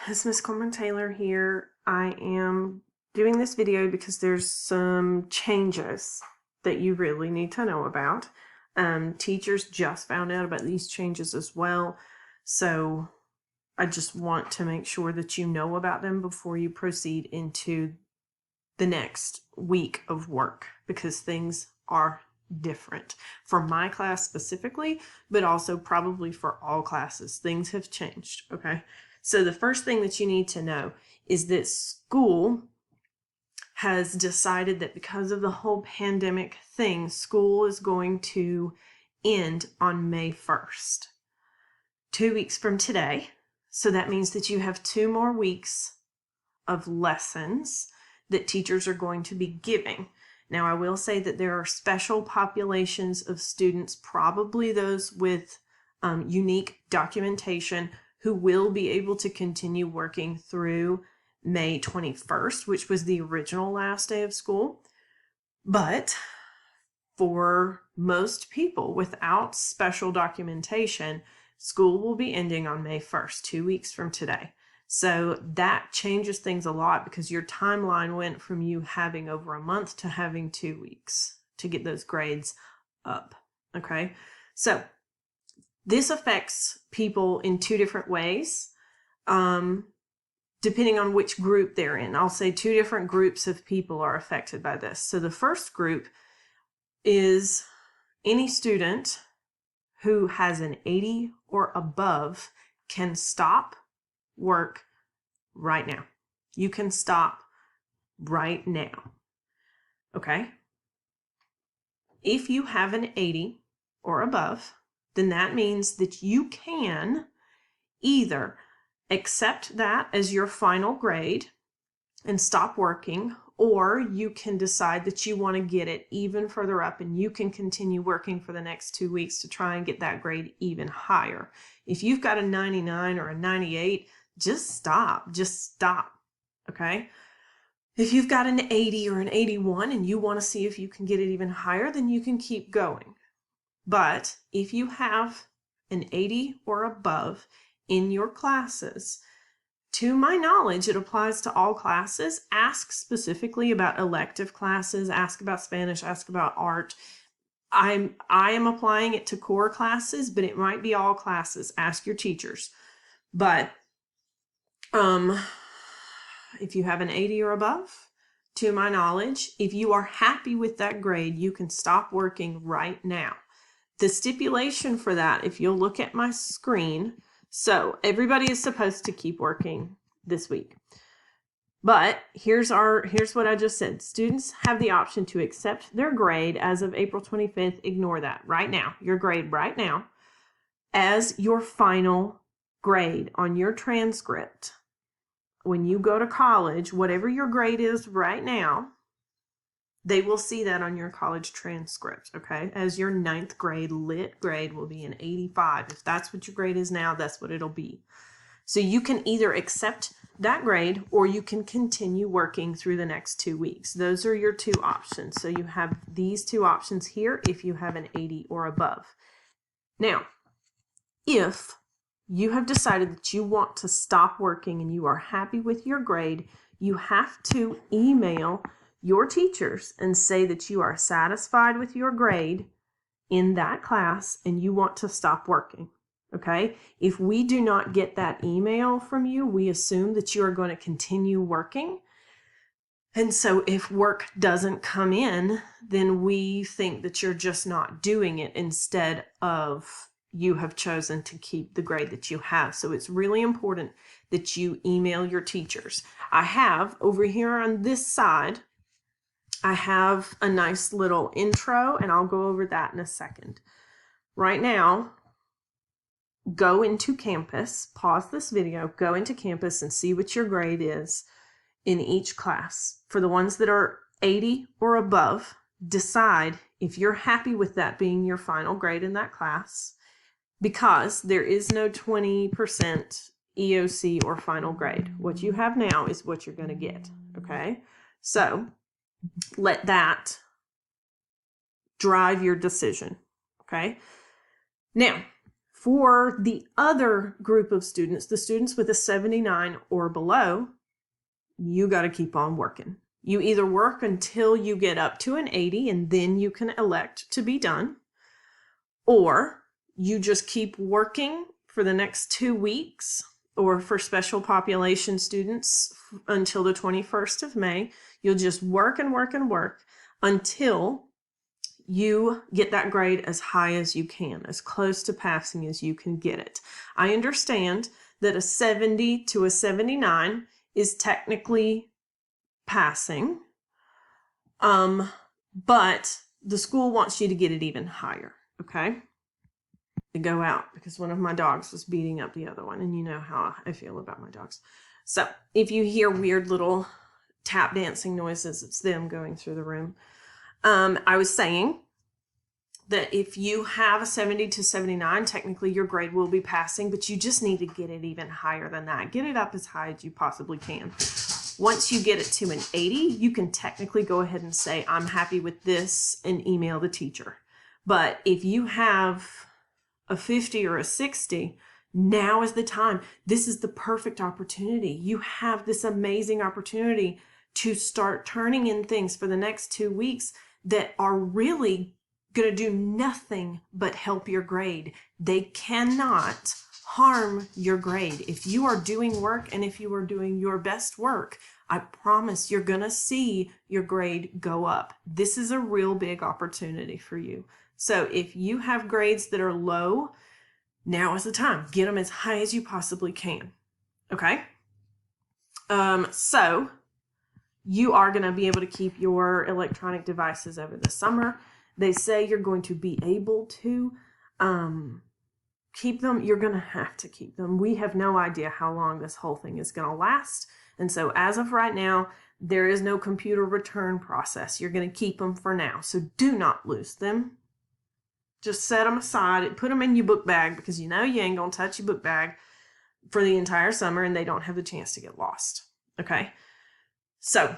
It's Miss Coleman-Taylor here. I am doing this video because there's some changes that you really need to know about. Teachers just found out about these changes as well, so I just want to make sure that you know about them before you proceed into the next week of work, because things are different for my class specifically, but also probably for all classes. Things have changed, okay? So the first thing that you need to know is that school has decided that because of the whole pandemic thing, school is going to end on May 1st, 2 weeks from today. So that means that you have 2 more weeks of lessons that teachers are going to be giving. Now, I will say that there are special populations of students, probably those with unique documentation, who will be able to continue working through May 21st, which was the original last day of school. But for most people without special documentation, school will be ending on May 1st, 2 weeks from today. So that changes things a lot, because your timeline went from you having over a month to having 2 weeks to get those grades up. Okay, so this affects people in 2 different ways, depending on which group they're in. I'll say 2 different groups of people are affected by this. So the first group is any student who has an 80 or above can stop work right now. You can stop right now. Okay? If you have an 80 or above, then that means that you can either accept that as your final grade and stop working, or you can decide that you want to get it even further up and you can continue working for the next 2 weeks to try and get that grade even higher. If you've got a 99 or a 98, just stop. Okay? If you've got an 80 or an 81 and you want to see if you can get it even higher, then you can keep going. But if you have an 80 or above in your classes, to my knowledge, it applies to all classes. Ask specifically about elective classes, ask about Spanish, ask about art. I am applying it to core classes, but it might be all classes. Ask your teachers. But if you have an 80 or above, to my knowledge, if you are happy with that grade, you can stop working right now. The stipulation for that, if you'll look at my screen, so everybody is supposed to keep working this week. But here's what I just said. Students have the option to accept their grade as of April 25th. Ignore that right now. Your grade right now as your final grade on your transcript. When you go to college, whatever your grade is right now, they will see that on your college transcript, okay? As your 9th grade lit grade will be an 85. If that's what your grade is now, that's what it'll be. So you can either accept that grade or you can continue working through the next 2 weeks. Those are your 2 options. So you have these 2 options here if you have an 80 or above. Now, if you have decided that you want to stop working and you are happy with your grade, you have to email your teachers and say that you are satisfied with your grade in that class and you want to stop working. Okay? If we do not get that email from you, we assume that you are going to continue working. And so if work doesn't come in, then we think that you're just not doing it instead of you have chosen to keep the grade that you have. So it's really important that you email your teachers. I have over here on this side, I have a nice little intro, and I'll go over that in a second. Right now, go into campus, pause this video, go into campus and see what your grade is in each class. For the ones that are 80 or above, decide if you're happy with that being your final grade in that class, because there is no 20% EOC or final grade. What you have now is what you're going to get, okay? So let that drive your decision, okay? Now, For the other group of students, the students with a 79 or below, you got to keep on working. You either work until you get up to an 80 and then you can elect to be done, or you just keep working for the next 2 weeks, or for special population students until the 21st of May, you'll just work and work and work until you get that grade as high as you can, as close to passing as you can get it. I understand that a 70 to a 79 is technically passing, but the school wants you to get it even higher, okay? To go out because one of my dogs was beating up the other one, and you know how I feel about my dogs. So if you hear weird little tap dancing noises, it's them going through the room. I was saying that if you have a 70 to 79, technically your grade will be passing, but you just need to get it even higher than that. Get it up as high as you possibly can. Once you get it to an 80, you can technically go ahead and say, I'm happy with this, and email the teacher. But if you have a 50 or a 60, now is the time. This is the perfect opportunity. You have this amazing opportunity to start turning in things for the next 2 weeks that are really going to do nothing but help your grade. They cannot harm your grade. If you are doing work and if you are doing your best work, I promise you're going to see your grade go up. This is a real big opportunity for you. So if you have grades that are low, now is the time. Get them as high as you possibly can. Okay? So you are going to be able to keep your electronic devices over the summer. They say you're going to be able to keep them. You're going to have to keep them. We have no idea how long this whole thing is going to last. And so as of right now, there is no computer return process. You're going to keep them for now. So do not lose them. Just set them aside and put them in your book bag, because you know you ain't going to touch your book bag for the entire summer and they don't have the chance to get lost. Okay? So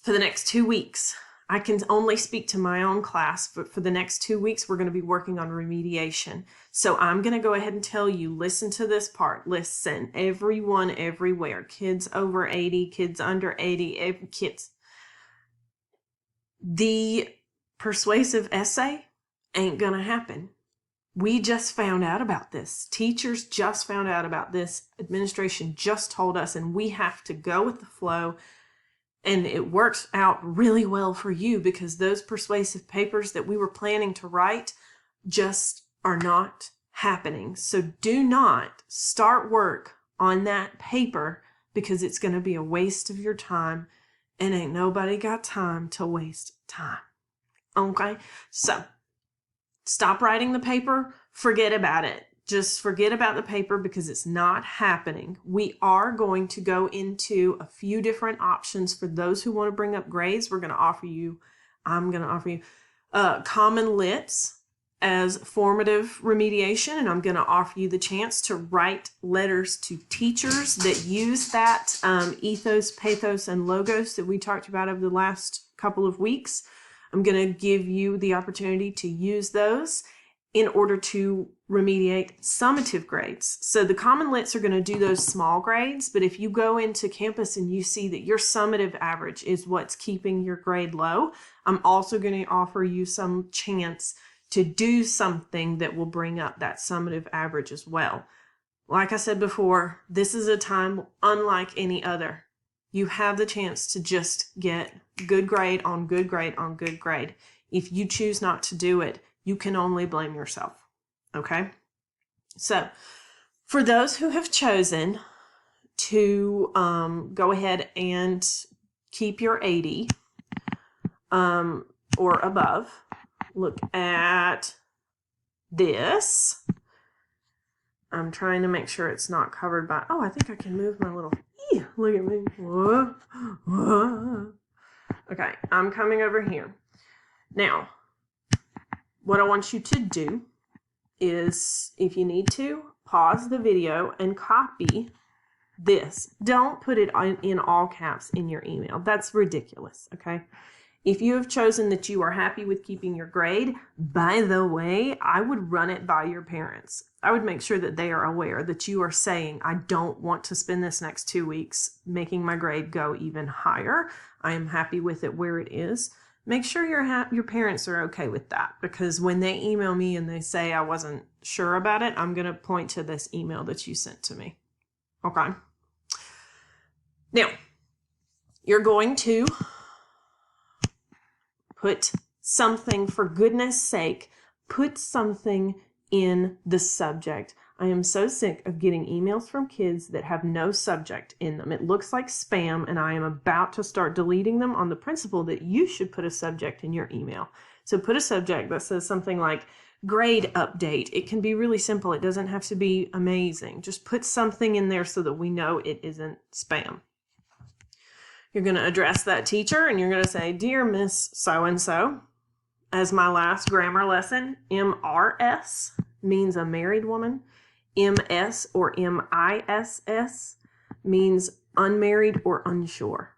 for the next 2 weeks, I can only speak to my own class, but for the next 2 weeks, we're going to be working on remediation. So I'm going to go ahead and tell you, listen to this part. Listen, everyone, everywhere, kids over 80, kids under 80, kids. The persuasive essay ain't going to happen. We just found out about this. Teachers just found out about this. Administration just told us, and we have to go with the flow. And it works out really well for you, because those persuasive papers that we were planning to write just are not happening. So do not start work on that paper, because it's going to be a waste of your time, and ain't nobody got time to waste time. Okay? So stop writing the paper. Forget about it. Just forget about the paper, because it's not happening. We are going to go into a few different options for those who want to bring up grades. I'm going to offer you common lits as formative remediation, and I'm going to offer you the chance to write letters to teachers that use that ethos, pathos, and logos that we talked about over the last couple of weeks. I'm going to give you the opportunity to use those in order to remediate summative grades. So the common lits are going to do those small grades, but if you go into campus and you see that your summative average is what's keeping your grade low, I'm also going to offer you some chance to do something that will bring up that summative average as well. Like I said before, this is a time unlike any other. You have the chance to just get good grade on good grade on good grade. If you choose not to do it, you can only blame yourself. Okay? So for those who have chosen to go ahead and keep your 80 or above, look at this. I'm trying to make sure it's not covered by, I think I can move my little, look at me. Whoa, whoa. Okay, I'm coming over here. Now, what I want you to do is, if you need to, pause the video and copy this. Don't put it in all caps in your email. That's ridiculous, okay? If you have chosen that you are happy with keeping your grade, by the way, I would run it by your parents. I would make sure that they are aware that you are saying, I don't want to spend this next 2 weeks making my grade go even higher. I am happy with it where it is. Make sure your parents are okay with that, because when they email me and they say I wasn't sure about it, I'm going to point to this email that you sent to me. Okay. Now, you're going to put something, for goodness sake, put something in the subject. I am so sick of getting emails from kids that have no subject in them. It looks like spam, and I am about to start deleting them on the principle that you should put a subject in your email. So put a subject that says something like grade update. It can be really simple. It doesn't have to be amazing. Just put something in there so that we know it isn't spam. You're going to address that teacher and you're going to say, Dear Miss So-and-so, as my last grammar lesson, MRS means a married woman. MS or MISS means unmarried or unsure.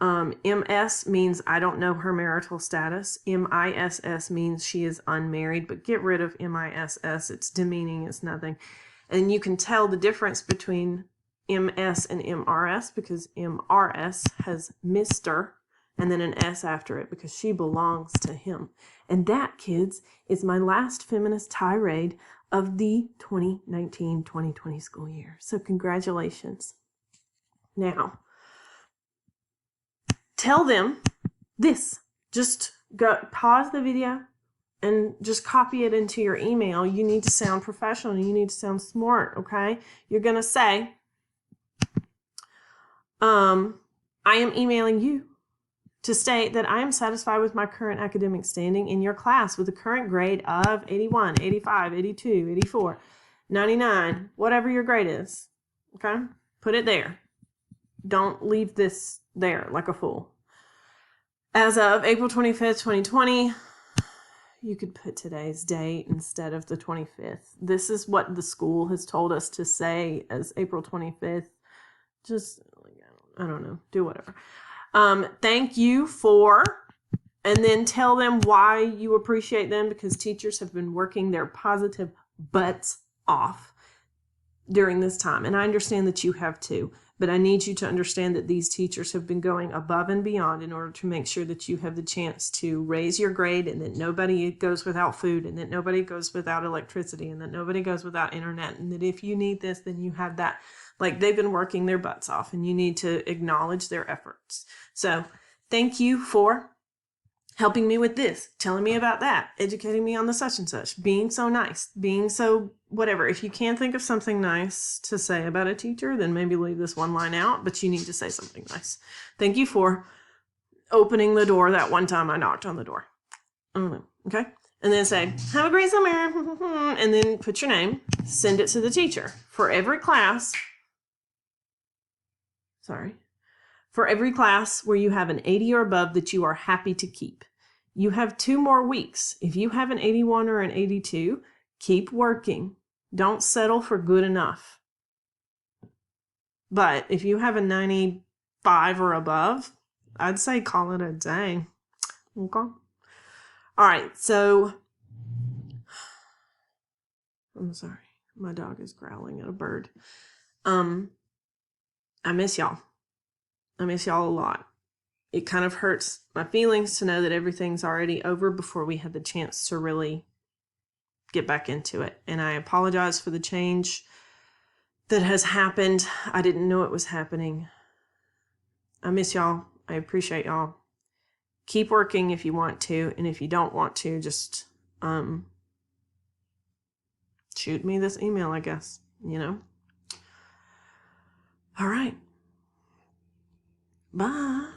MS means I don't know her marital status. MISS means she is unmarried, but get rid of MISS. It's demeaning. It's nothing. And you can tell the difference between MS and MRS because MRS has Mr. and then an S after it because she belongs to him. And that, kids, is my last feminist tirade of the 2019-2020 school year. So congratulations. Now, tell them this. Just go pause the video and just copy it into your email. You need to sound professional. You need to sound smart, okay? You're going to say, I am emailing you to state that I am satisfied with my current academic standing in your class with a current grade of 81, 85, 82, 84, 99, whatever your grade is, okay? Put it there. Don't leave this there like a fool. As of April 25th, 2020, you could put today's date instead of the 25th. This is what the school has told us to say as April 25th. Just, I don't know, do whatever. Thank you for, and then tell them why you appreciate them, because teachers have been working their positive butts off during this time. And I understand that you have too, but I need you to understand that these teachers have been going above and beyond in order to make sure that you have the chance to raise your grade and that nobody goes without food and that nobody goes without electricity and that nobody goes without internet, and that if you need this, then you have that. Like, they've been working their butts off and you need to acknowledge their efforts. So thank you for helping me with this, telling me about that, educating me on the such and such, being so nice, being so whatever. If you can't think of something nice to say about a teacher, then maybe leave this one line out, but you need to say something nice. Thank you for opening the door that one time I knocked on the door. Okay? And then say, have a great summer. And then put your name, send it to the teacher. For every class where you have an 80 or above that you are happy to keep. You have 2 more weeks. If you have an 81 or an 82, keep working. Don't settle for good enough. But if you have a 95 or above, I'd say call it a day. Okay? All right, so I'm sorry. My dog is growling at a bird. I miss y'all. I miss y'all a lot. It kind of hurts my feelings to know that everything's already over before we had the chance to really get back into it. And I apologize for the change that has happened. I didn't know it was happening. I miss y'all. I appreciate y'all. Keep working if you want to. And if you don't want to, just shoot me this email, I guess, you know? All right. Bye.